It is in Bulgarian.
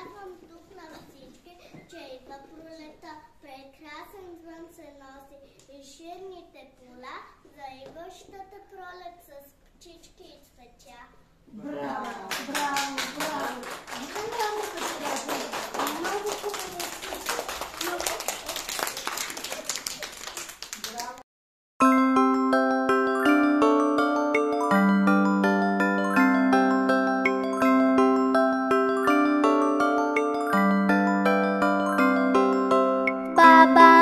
казвам тук на всички, че идва пролета. Прекрасен звън се носи и ширните поля за идващата пролет с птички и цветя. Браво, браво, браво! Много прекрасно! Много хубаво! Браво! Баба